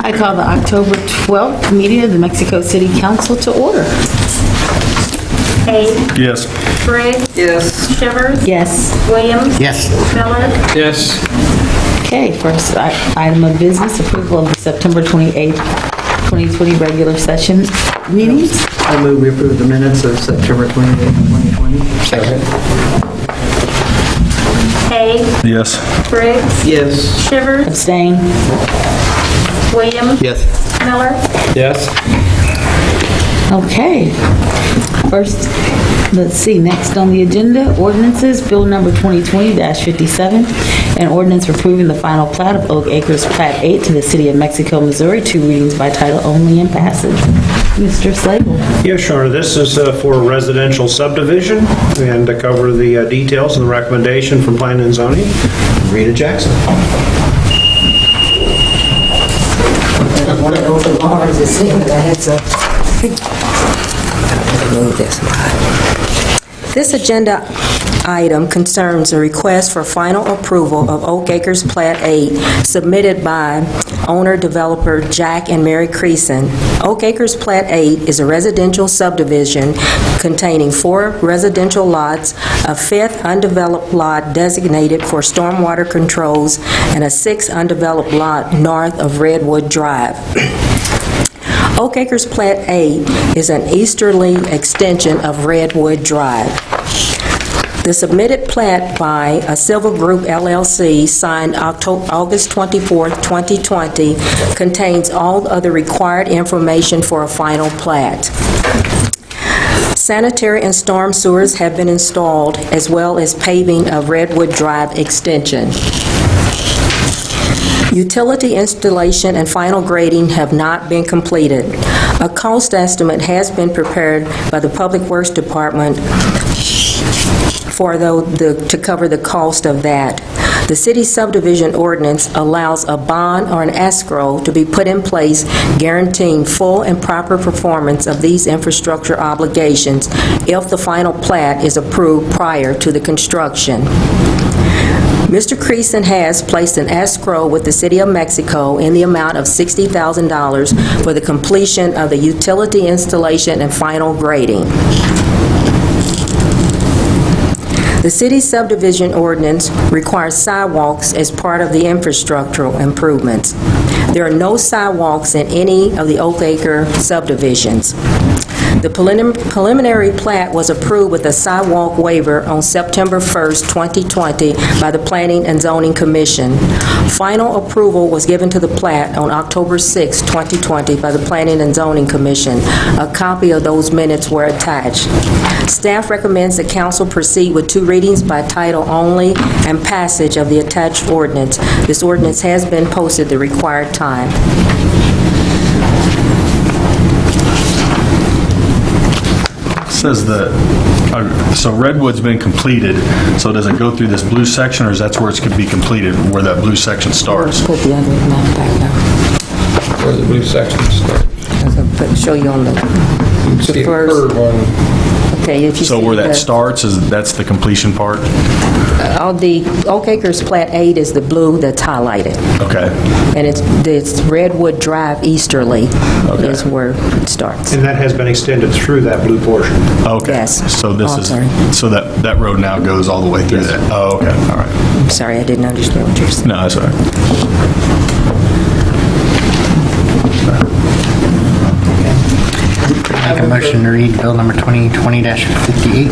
I call the October 12th meeting of the Mexico City Council to order. Hay. Yes. Briggs. Yes. Shivers. Yes. Williams. Yes. Miller. Yes. Okay, first item of business, approval of the September 28th, 2020 regular session meetings. I move we approve the minutes of September 28th, 2020. Second. Hay. Yes. Briggs. Yes. Shivers. Abstain. Williams. Yes. Miller. Yes. Okay. First, let's see, next on the agenda, ordinances, Bill number 2020-57, an ordinance approving the final plat of Oak Acres Plat 8 to the City of Mexico, Missouri, 2 readings by title only and passage. Mr. Slagle. Yeah, sure. This is for a residential subdivision, and to cover the details of the recommendation from Planning and Zoning, Rita Jackson. One of those alarms is saying that I had to move this slide. This agenda item concerns a request for final approval of Oak Acres Plat 8 submitted by owner-developer Jack and Mary Creason. Oak Acres Plat 8 is a residential subdivision containing 4 residential lots, a 5th undeveloped lot designated for stormwater controls, and a 6th undeveloped lot north of Redwood Drive. Oak Acres Plat 8 is an easterly extension of Redwood Drive. The submitted plat by a Civil Group LLC signed August 24, 2020 contains all of the required information for a final plat. Sanitary and storm sewers have been installed, as well as paving of Redwood Drive extension. Utility installation and final grading have not been completed. A cost estimate has been prepared by the Public Works Department to cover the cost of that. The city subdivision ordinance allows a bond or an escrow to be put in place guaranteeing full and proper performance of these infrastructure obligations if the final plat is approved prior to the construction. Mr. Creason has placed an escrow with the City of Mexico in the amount of $60,000 for the completion of the utility installation and final grading. The city subdivision ordinance requires sidewalks as part of the infrastructural improvements. There are no sidewalks in any of the Oak Acre subdivisions. The preliminary plat was approved with a sidewalk waiver on September 1st, 2020 by the Planning and Zoning Commission. Final approval was given to the plat on October 6, 2020 by the Planning and Zoning Commission. A copy of those minutes were attached. Staff recommends the council proceed with 2 readings by title only and passage of the attached ordinance. This ordinance has been posted the required time. Says that, so Redwood's been completed, so does it go through this blue section, or is that where it's going to be completed, where that blue section starts? Put the other map back now. Where the blue section starts. I'll show you on the See a first. curve on. Okay, if you So see where that the- starts, that's the completion part? The Oak Acres Plat 8 is the blue that's highlighted, Okay. and it's Redwood Drive easterly is where it starts. And that has been extended through that blue portion. Okay. Yes. So this Oh, is, sorry. so that road now goes all the way through that? Oh, okay, all right. I'm sorry, I didn't understand what you're saying. No, that's all right. Make a motion to read bill number 2020-58.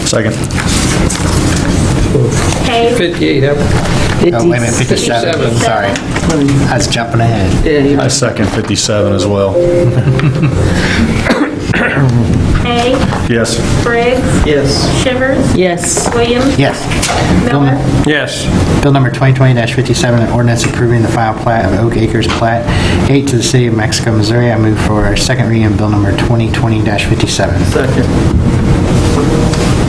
Second. Hay. 58, Oh, wait a minute, 57. 57. Sorry. I was jumping ahead. I second 57 as well. Hay. Yes. Briggs. Yes. Shivers. Yes. Williams. Yes. Miller. Yes. Bill number 2020-57, an ordinance approving the final plat of Oak Acres Plat 8 to the City of Mexico, Missouri. I move for a second reading of bill number 2020-57. Second.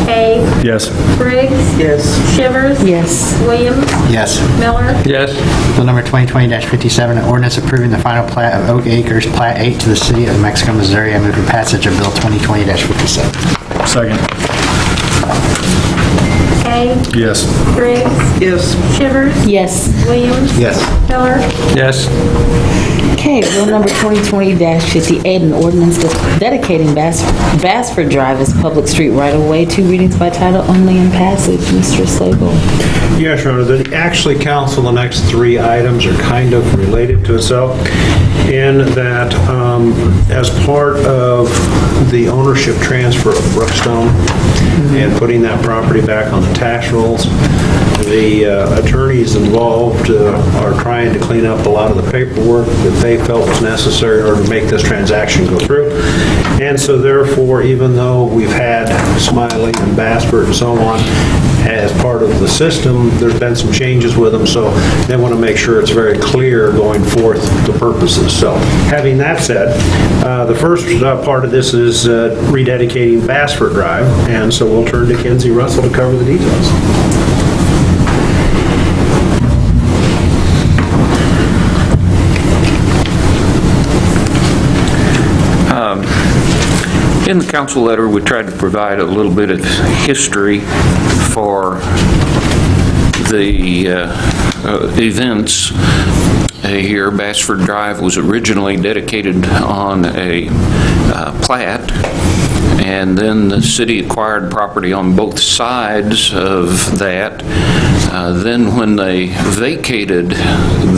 Hay. Yes. Briggs. Yes. Shivers. Yes. Williams. Yes. Miller. Yes. Bill number 2020-57, an ordinance approving the final plat of Oak Acres Plat 8 to the City of Mexico, Missouri. I move for passage of bill 2020-57. Second. Hay, Yes. Briggs, Yes. Shivers, Yes. Williams. Yes. Miller. Yes. Okay, bill number 2020-58, an ordinance dedicating Bassford Drive as public street right-of-way. 2 readings by title only and passage. Mr. Slagle. Yes, Your Honor. Actually, counsel, the next 3 items are kind of related to itself in that as part of the ownership transfer of Brookstone and putting that property back on the tax rolls, the attorneys involved are trying to clean up a lot of the paperwork that they felt was necessary in order to make this transaction go through. And so therefore, even though we've had Smiley and Bassford and so on as part of the system, there's been some changes with them, so they want to make sure it's very clear going forth the purposes. So having that said, the first part of this is rededicating Bassford Drive, and so we'll turn to Kenzie Russell to cover the details. In the council letter, we tried to provide a little bit of history for the events here. Bassford Drive was originally dedicated on a plat, and then the city acquired property on both sides of that. Then when they vacated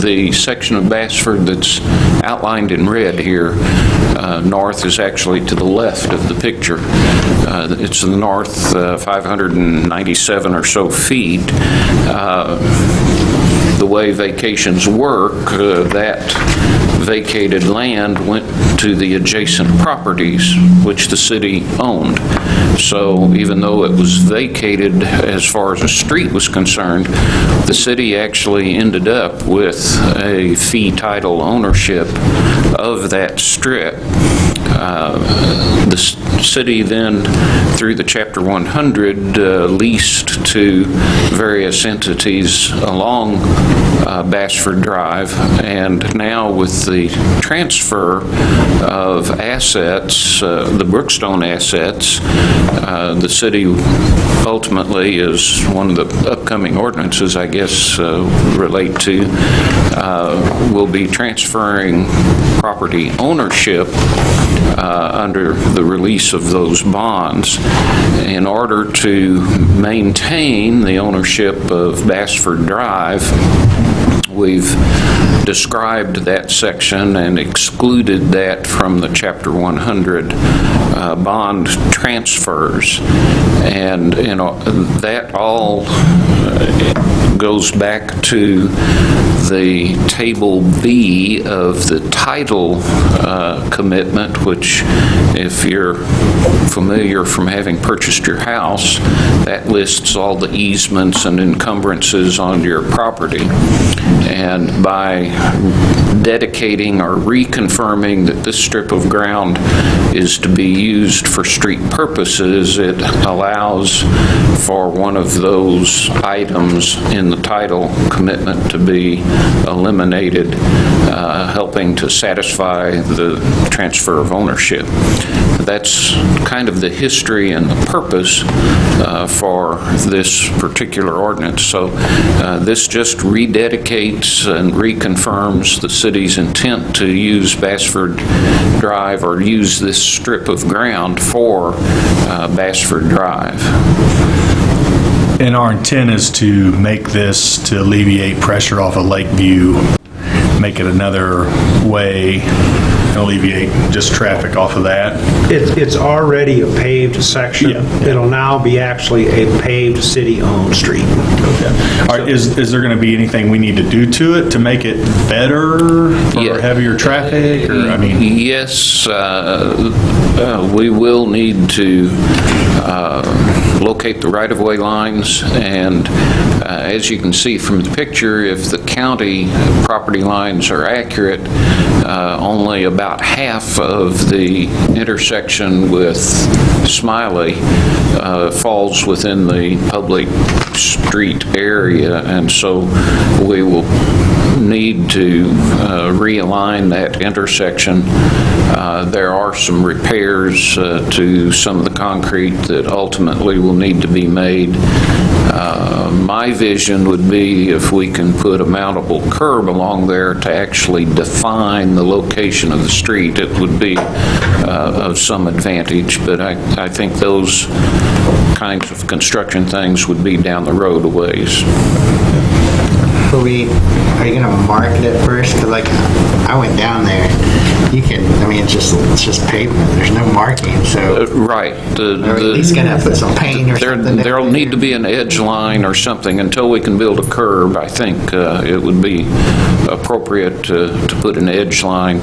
the section of Bassford that's outlined in red here, north is actually to the left of the picture. It's the north 597 or so feet. The way vacations work, that vacated land went to the adjacent properties, which the city owned. So even though it was vacated as far as a street was concerned, the city actually ended up with a fee title ownership of that strip. The city then, through the Chapter 100, leased to various entities along Bassford Drive, and now with the transfer of assets, the Brookstone assets, the city ultimately, is one of the upcoming ordinances, I guess, relate to, will be transferring property ownership under the release of those bonds. In order to maintain the ownership of Bassford Drive, we've described that section and excluded that from the Chapter 100 bond transfers. And that all goes back to the Table B of the title commitment, which, if you're familiar from having purchased your house, that lists all the easements and encumbrances on your property. And by dedicating or reconfirming that this strip of ground is to be used for street purposes, it allows for one of those items in the title commitment to be eliminated, helping to satisfy the transfer of ownership. That's kind of the history and the purpose for this particular ordinance. So this just rededicates and reconfirms the city's intent to use Bassford Drive, or use this strip of ground for Bassford Drive. And our intent is to make this to alleviate pressure off of Lakeview, make it another way, alleviate just traffic off of that. It's already a paved section. Yeah. It'll now be actually a paved city-owned street. All right, is there going to be anything we need to do to it to make it better for Yeah. heavier traffic? Or, I mean, Yes, we will need to locate the right-of-way lines, and as you can see from the picture, if the county property lines are accurate, only about half of the intersection with Smiley falls within the public street area, and so we will need to realign that intersection. There are some repairs to some of the concrete that ultimately will need to be made. My vision would be if we can put a mountable curb along there to actually define the location of the street, it would be of some advantage, but I think those kinds of construction things would be down the road a ways. Are you going to market it first? Because like, I went down there, you can, I mean, it's just pavement, there's no marking, so. Right. Or at least going to put some paint or something. There'll need to be an edge line or something. Until we can build a curb, I think it would be appropriate to put an edge line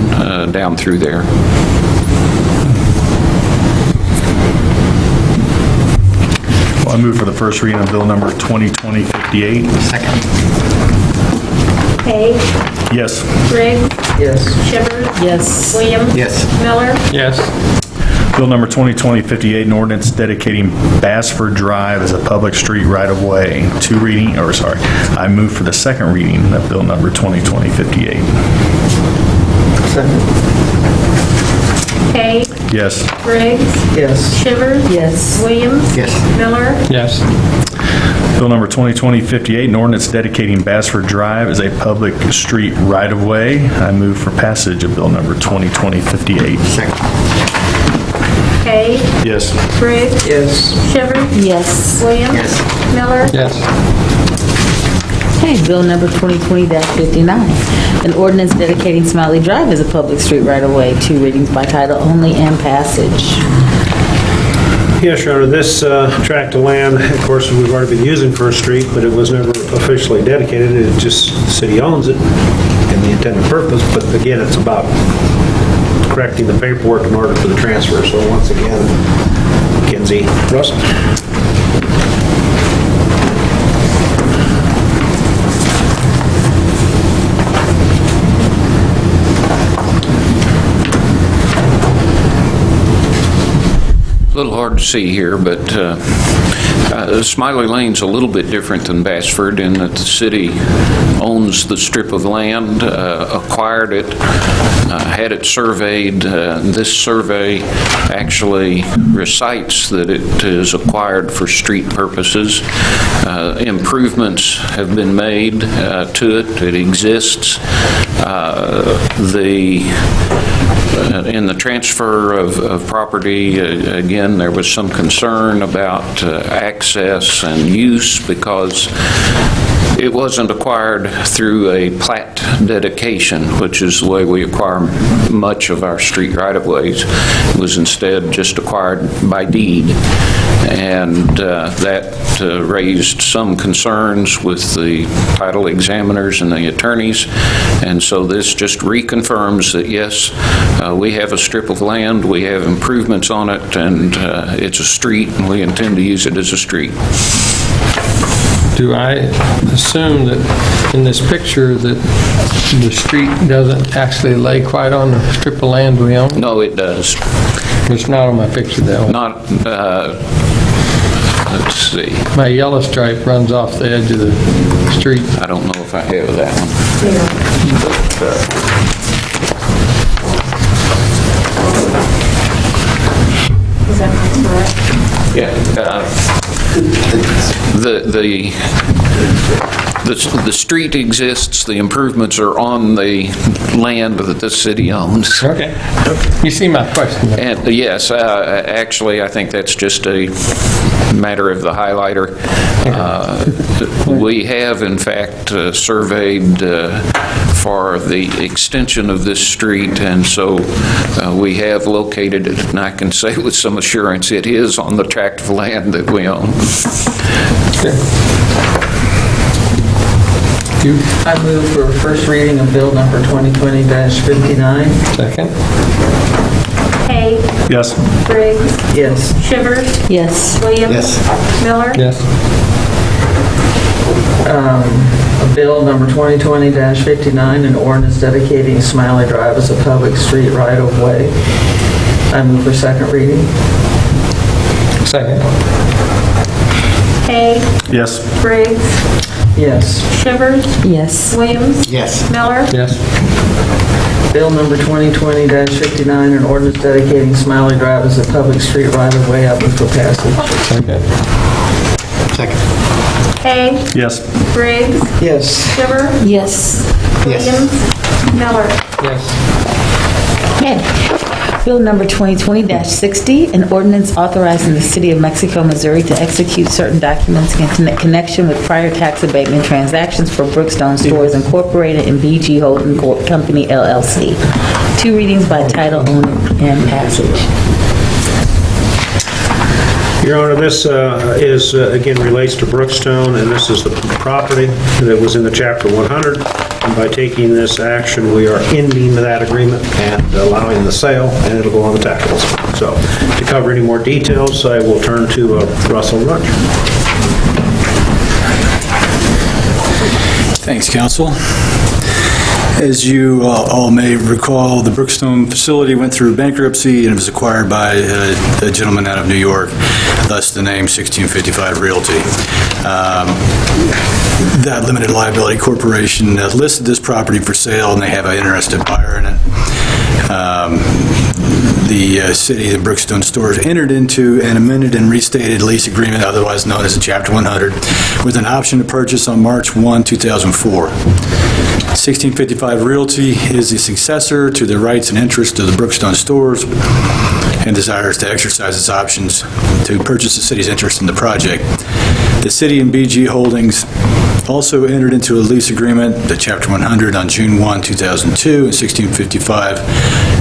down through there. Well, I move for the first reading of bill number 2020-58. Second. Hay, Yes. Briggs, Yes. Shivers, Yes. Williams. Yes. Miller. Yes. Bill number 2020-58, an ordinance dedicating Bassford Drive as a public street right-of-way. I move for the second reading of bill number 2020-58. Second. Hay, Yes. Briggs, Yes. Shivers. Yes. Williams. Yes. Miller. Yes. Bill number 2020-58, an ordinance dedicating Bassford Drive as a public street right-of-way. I move for passage of bill number 2020-58. Second. Hay, Yes. Briggs, Yes. Shivers. Yes. Williams. Yes. Miller. Yes. Okay, bill number 2020-59, an ordinance dedicating Smiley Drive as a public street right-of-way. 2 readings by title only and passage. Yes, Your Honor, this tract of land, of course, we've already been using First Street, but it was never officially dedicated. It just, the city owns it in the intended purpose, but again, it's about correcting the paperwork in order for the transfer. So once again, Kinsey, Russ? A little hard to see here, but Smiley Lane's a little bit different than Bassford in that the city owns the strip of land, acquired it, had it surveyed. This survey actually recites that it is acquired for street purposes. Improvements have been made to it. It exists. In the transfer of property, again, there was some concern about access and use because it wasn't acquired through a plat dedication, which is the way we acquire much of our street right-of-ways. It was instead just acquired by deed. And that raised some concerns with the title examiners and the attorneys. And so this just reconfirms that, yes, we have a strip of land, we have improvements on it, and it's a street, and we intend to use it as a street. Do I assume that in this picture that the street doesn't actually lay quite on the strip of land we own? No, it does. It's not on my picture, though. Not, let's see. My yellow stripe runs off the edge of the street. I don't know if I have that one. Is that correct? Yeah. The street exists, the improvements are on the land that the city owns. Okay. You see my question. And yes, actually, I think that's just a matter of the highlighter. We have, in fact, surveyed for the extension of this street, and so we have located it, and I can say with some assurance it is on the tract of land that we own. I move for first reading of bill number 2020-59. Second. Hay, Yes. Briggs, Yes. Shivers, Yes. Williams. Yes. Miller. Yes. Bill number 2020-59, an ordinance dedicating Smiley Drive as a public street right-of-way. I move for second reading. Second. Hay, Yes. Briggs, Yes. Shivers, Yes. Williams. Yes. Miller. Yes. Bill number 2020-59, an ordinance dedicating Smiley Drive as a public street right-of-way. I move for passage. Okay. Second. Hay, Yes. Briggs, Yes. Shiver, Yes. Williams, Miller. Yes. Okay. Bill number 2020-60, an ordinance authorizing the City of Mexico, Missouri to execute certain documents in connection with prior tax abatement transactions for Brookstone Stores Incorporated and BG Holding Company LLC. Two readings by title only and passage. Your Honor, this again, relates to Brookstone, and this is the property that was in the Chapter 100. And by taking this action, we are ending that agreement and allowing the sale, and it'll go on the tax rolls. So, to cover any more details, I will turn to Russell Rudge. Thanks, Council. As you all may recall, the Brookstone facility went through bankruptcy and was acquired by a gentleman out of New York, thus the name 1655 Realty. That limited liability corporation listed this property for sale, and they have an interested buyer in it. The city of Brookstone Stores entered into an amended and restated lease agreement, otherwise known as a Chapter 100, with an option to purchase on March 1, 2004. 1655 Realty is the successor to the rights and interests of the Brookstone Stores and desires to exercise its options to purchase the city's interest in the project. The city and BG Holdings also entered into a lease agreement, the Chapter 100, on June 1, 2002, and 1655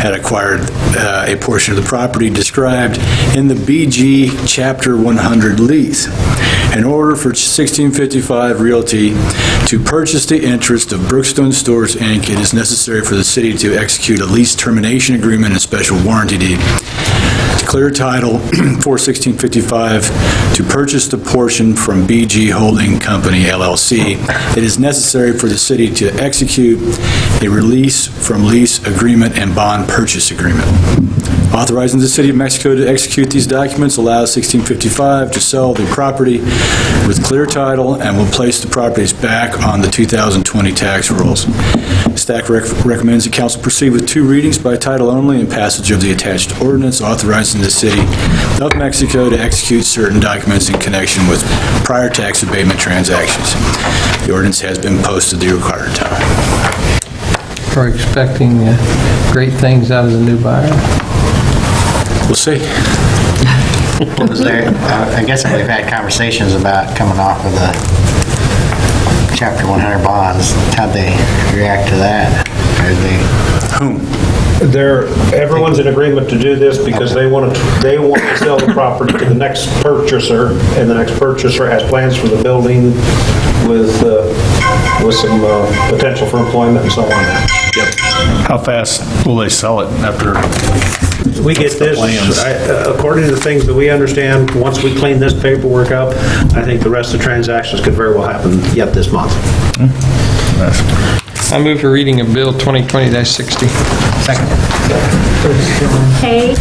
had acquired a portion of the property described in the BG Chapter 100 lease. In order for 1655 Realty to purchase the interest of Brookstone Stores, Inc., it is necessary for the city to execute a lease termination agreement and special warranty deed. To clear title for 1655 to purchase the portion from BG Holding Company, LLC, it is necessary for the city to execute a release from lease agreement and bond purchase agreement. Authorizing the City of Mexico to execute these documents allows 1655 to sell the property with clear title and will place the properties back on the 2020 tax rolls. Staff recommends the council proceed with two readings by title only and passage of the attached ordinance authorizing the City of Mexico to execute certain documents in connection with prior tax abatement transactions. The ordinance has been posted the required time. We're expecting great things out of the new buyer. We'll see. What was there, I guess we've had conversations about coming off of the Chapter 100 bonds. How'd they react to that? Whom? Everyone's in agreement to do this because they want to sell the property to the next purchaser, and the next purchaser has plans for the building with some potential for employment and so on. Yep. How fast will they sell it after? We get this, according to the things that we understand, once we clean this paperwork up, I think the rest of the transactions could very well happen yet this month. I move for reading of Bill 2020-60. Second. Hay,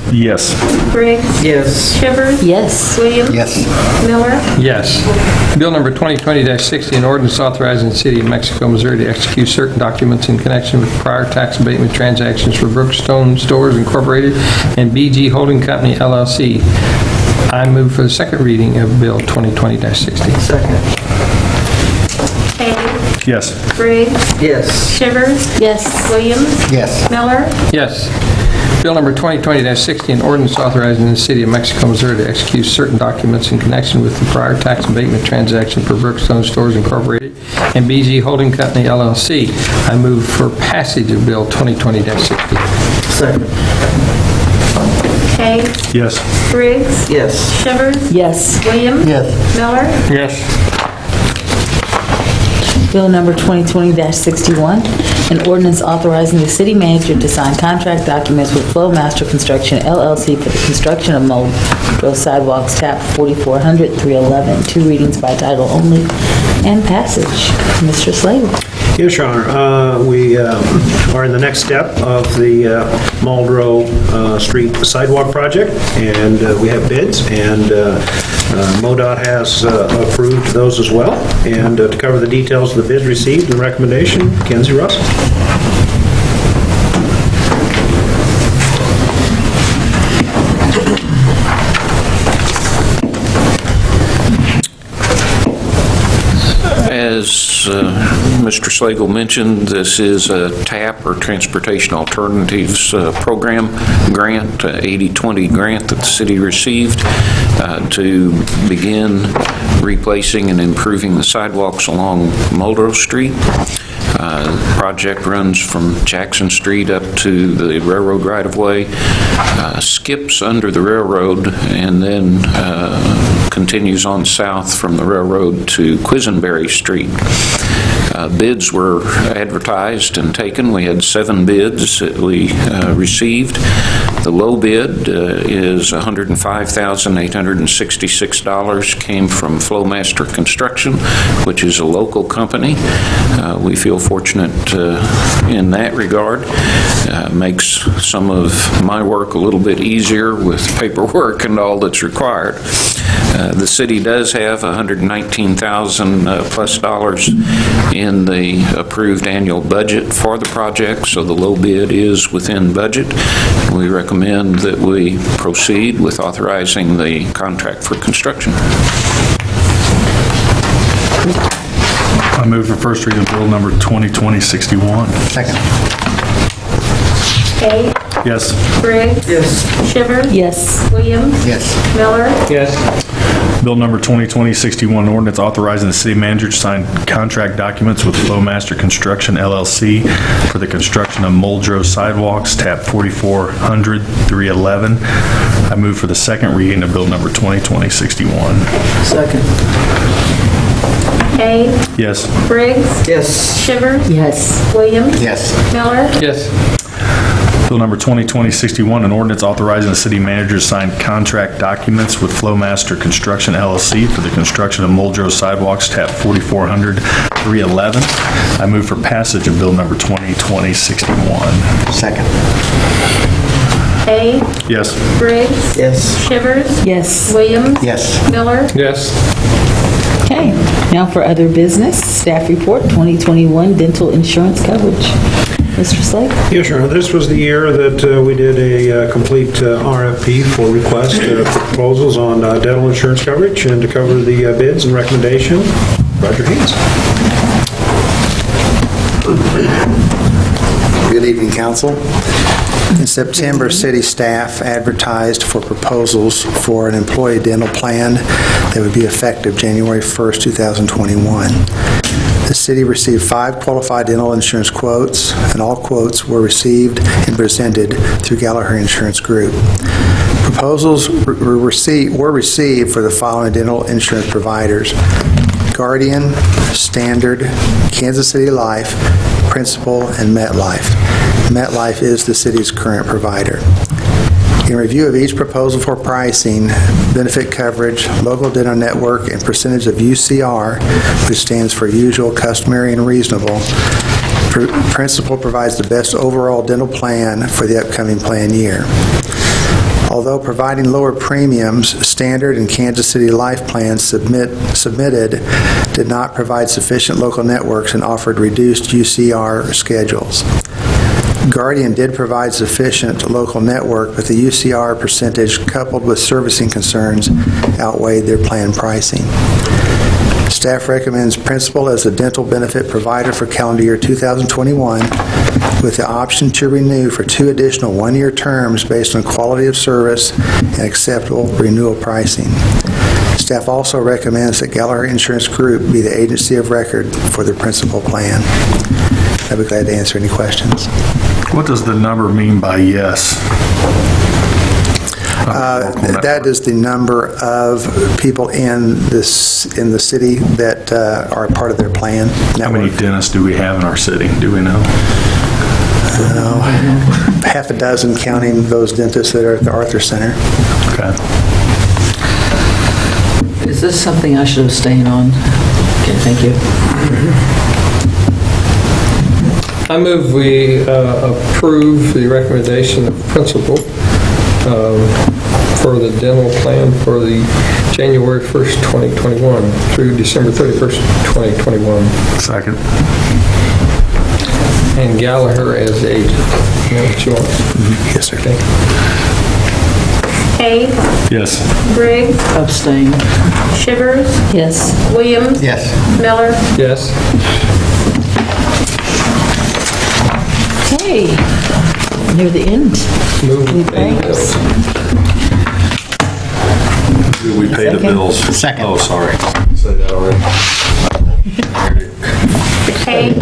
Yes. Briggs, Yes. Shivers, Yes. Williams, Yes. Miller. Yes. Bill number 2020-60, an ordinance authorizing the City of Mexico, Missouri to execute certain documents in connection with prior tax abatement transactions for Brookstone Stores Incorporated and BG Holding Company, LLC. I move for the second reading of Bill 2020-60. Second. Hay, Yes. Briggs, Yes. Shivers, Yes. Williams, Yes. Miller. Yes. Bill number 2020-60, an ordinance authorizing the City of Mexico, Missouri to execute certain documents in connection with the prior tax abatement transaction for Brookstone Stores Incorporated and BG Holding Company, LLC. I move for passage of Bill 2020-60. Second. Hay, Yes. Briggs, Yes. Shivers, Yes. Williams, Yes. Miller. Yes. Bill number 2020-61, an ordinance authorizing the city manager to sign contract documents with Flowmaster Construction LLC for the construction of Muldrow Sidewalks, TAP 4400-311. Two readings by title only and passage. Mr. Slade. Yes, Your Honor. We are in the next step of the Muldrow Street sidewalk project, and we have bids, and MoDOT has approved those as well. And to cover the details of the bids received and recommendation, Kenzie Russell. Mr. Slagle mentioned, this is a TAP, or Transportation Alternatives Program grant, 80/20 grant that the city received to begin replacing and improving the sidewalks along Muldrow Street. The project runs from Jackson Street up to the railroad right-of-way, skips under the railroad, and then continues on south from the railroad to Quisenberry Street. Bids were advertised and taken. We had 7 bids that we received. The low bid is $105,866, came from Flowmaster Construction, which is a local company. We feel fortunate in that regard. Makes some of my work a little bit easier with paperwork and all that's required. The city does have $119,000 plus in the approved annual budget for the project, so the low bid is within budget. We recommend that we proceed with authorizing the contract for construction. I move for first reading of bill number 2020-61. Second. Hay. Yes. Briggs. Yes. Shivers. Yes. Williams. Yes. Miller. Yes. Bill number 2020-61, ordinance authorizing the city manager to sign contract documents with Flowmaster Construction, LLC for the construction of Muldrow sidewalks, TAP 4400-311. I move for the second reading of bill number 2020-61. Second. Hay. Yes. Briggs. Yes. Shivers. Yes. Williams. Yes. Miller. Yes. Bill number 2020-61, an ordinance authorizing the city manager to sign contract documents with Flowmaster Construction, LLC for the construction of Muldrow sidewalks, TAP 4400-311. I move for passage of bill number 2020-61. Second. Hay. Yes. Briggs. Yes. Shivers. Yes. Williams. Yes. Miller. Yes. Okay, now for other business, staff report, 2021 dental insurance coverage. Mr. Slade? Yes, sure. This was the year that we did a complete RFP for request for proposals on dental insurance coverage, and to cover the bids and recommendation, Roger Haynes. Good evening, council. In September, city staff advertised for proposals for an employee dental plan that would be effective January 1st, 2021. The city received 5 qualified dental insurance quotes, and all quotes were received and presented through Gallagher Insurance Group. Proposals were received for the following dental insurance providers: Guardian, Standard, Kansas City Life, Principal, and MetLife. MetLife is the city's current provider. In review of each proposal for pricing, benefit coverage, local dental network, and percentage of UCR, which stands for usual, customary, and reasonable, Principal provides the best overall dental plan for the upcoming plan year. Although providing lower premiums, Standard and Kansas City Life plans submitted did not provide sufficient local networks and offered reduced UCR schedules. Guardian did provide sufficient local network, but the UCR percentage coupled with servicing concerns outweighed their plan pricing. Staff recommends Principal as the dental benefit provider for calendar year 2021, with the option to renew for 2 additional 1-year terms based on quality of service and acceptable renewal pricing. Staff also recommends that Gallagher Insurance Group be the agency of record for the Principal plan. I'd be glad to answer any questions. What does the number mean by yes? That is the number of people in the city that are a part of their plan. How many dentists do we have in our city? Do we know? Half a dozen, counting those dentists that are at the Arthur Center. Okay. Is this something I should abstain on? Okay, thank you. I move we approve the recommendation of principal for the dental plan for the January 1st, 2021 through December 31st, 2021. Second. And Gallagher as agent. You know what you want? Yes, sir. Okay. Hay, Yes. Briggs, Abstain. Shivers, Yes. Williams. Yes. Miller. Yes. Okay, near the end. Move and pay the Thanks. bills. We pay the bills. Second. Oh, sorry. Said that already. Hay,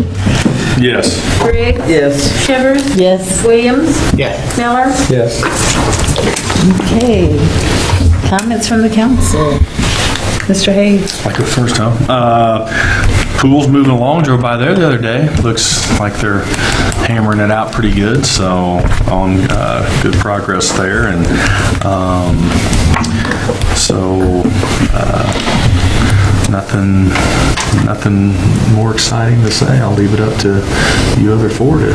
Yes. Briggs. Yes. Shivers, Yes. Williams. Yes. Miller. Yes. Okay. Comments from the council? Mr. Hayes? Like the first time. Pool's moving along, drove by there the other day. Looks like they're hammering it out pretty good, so on good progress there. And nothing more exciting to say. I'll leave it up to you other four to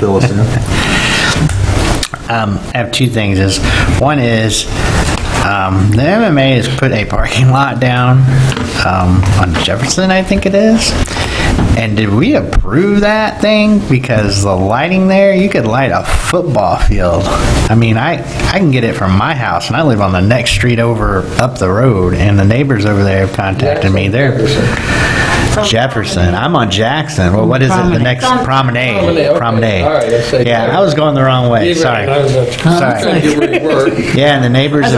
fill us in. I have two things. One is the MMA has put a parking lot down on Jefferson, I think it is. And did we approve that thing? Because the lighting there, you could light a football field. I mean, I can get it from my house, and I live on the next street over up the road, and the neighbors over there have contacted me. They're Jefferson. I'm on Jackson. Well, what is it? The next Promenade. Okay. Promenade. All right, let's say Yeah, that. I was going the wrong way. Sorry. Sorry. Yeah, and the neighbors,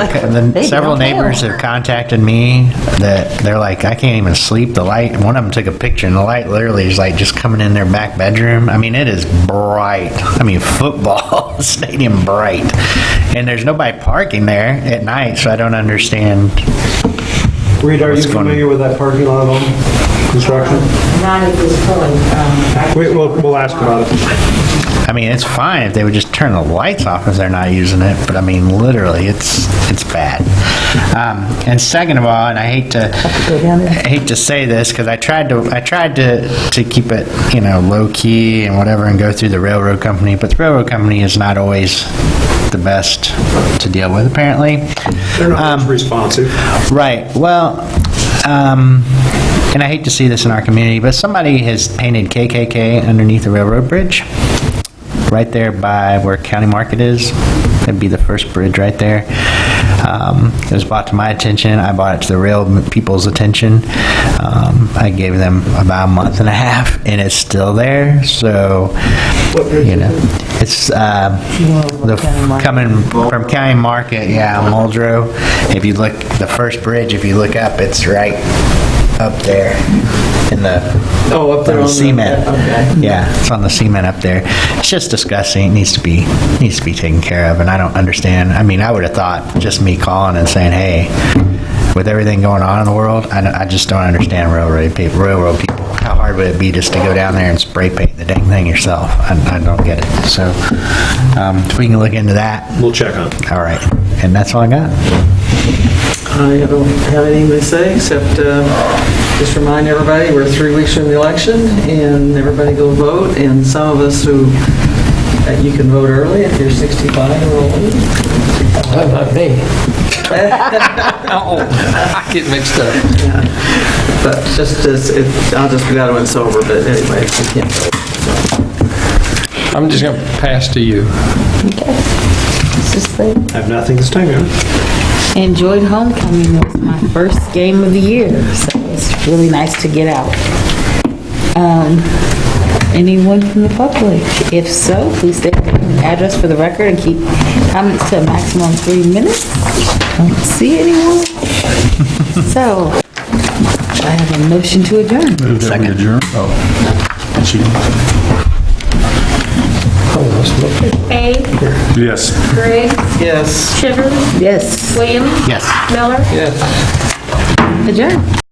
several neighbors have contacted me that they're like, I can't even sleep. The light, one of them took a picture, and the light literally is like just coming in their back bedroom. I mean, it is bright. I mean, football stadium bright. And there's nobody parking there at night, so I don't understand. Reed, are you What's going on? familiar with that parking lot on construction? Not at this point. We'll ask about it. I mean, it's fine if they would just turn the lights off if they're not using it, but I mean, literally, it's bad. And second of all, and I hate to say this because I tried to keep it, low key and whatever, and go through the railroad company, but the railroad company is not always the best to deal with, apparently. They're not as responsive. Right. Well, and I hate to see this in our community, but somebody has painted KKK underneath the railroad bridge, right there by where County Market is. That'd be the first bridge right there. It was brought to my attention. I brought it to the rail people's attention. I gave them about a month and a half, and it's still there. So, it's coming from County Market, Muldrow. If you look, the first bridge, if you look up, it's right up there in the Up there on the cement. Okay. Yeah, it's on the cement up there. It's just disgusting. It needs to be taken care of, and I don't understand. I mean, I would have thought just me calling and saying, hey, with everything going on in the world, I just don't understand railroad people. How hard would it be just to go down there and spray paint the dang thing yourself? I don't get it. So, if we can look into that. We'll check on it. All right. And that's all I got. I don't have anything to say except just remind everybody we're 3 weeks from the election and everybody go vote. And some of us you can vote early if you're 65 or older. Not me. I get mixed up. But I'll just be glad when it's over. But anyway, you can't vote. I'm just going to pass to you. Okay. I have nothing this time, Aaron. Enjoyed homecoming. It was my first game of the year, so it's really nice to get out. Anyone from the public? If so, please state your name and address for the record and keep comments to a maximum of 3 minutes. Don't see anyone. So, I have a motion to adjourn. Move that we adjourn. Oh. Hay, Yes. Briggs, Yes. Shivers, Yes. Williams. Yes. Miller. Yes. Adjourn.